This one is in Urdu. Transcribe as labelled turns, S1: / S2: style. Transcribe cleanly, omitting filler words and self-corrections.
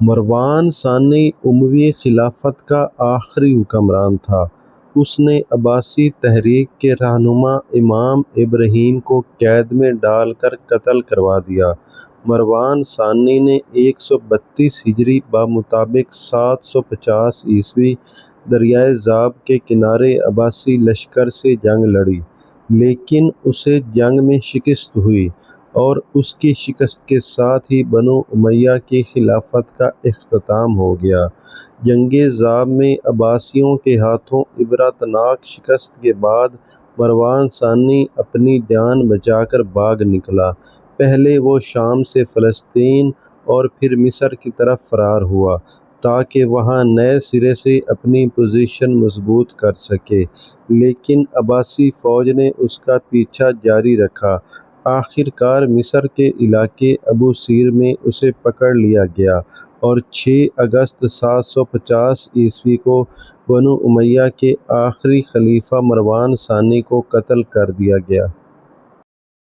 S1: مروان ثانی اموی خلافت کا آخری حکمران تھا۔ اس نے عباسی تحریک کے رہنما امام ابراہیم کو قید میں ڈال کر قتل کروا دیا۔ مروان ثانی نے 132 ہجری بمطابق 750 دریائے زاب کے کنارے عباسی لشکر سے جنگ لڑی، لیکن اسے جنگ میں شکست ہوئی اور اس کی شکست کے ساتھ ہی بنو امیہ کی خلافت کا اختتام ہو گیا۔ جنگ زاب میں عباسیوں کے ہاتھوں عبرتناک شکست کے بعد مروان ثانی اپنی جان بچا کر بھاگ نکلا۔ پہلے وہ شام سے فلسطین اور پھر مصر کی طرف فرار ہوا تاکہ وہاں نئے سرے سے اپنی پوزیشن مضبوط کر سکے، لیکن عباسی فوج نے اس کا پیچھا جاری رکھا۔ آخر کار مصر کے علاقے ابوسیر میں اسے پکڑ لیا گیا اور 6 اگست 750 کو بنو امیہ کے آخری خلیفہ مروان ثانی کو قتل کر دیا گیا۔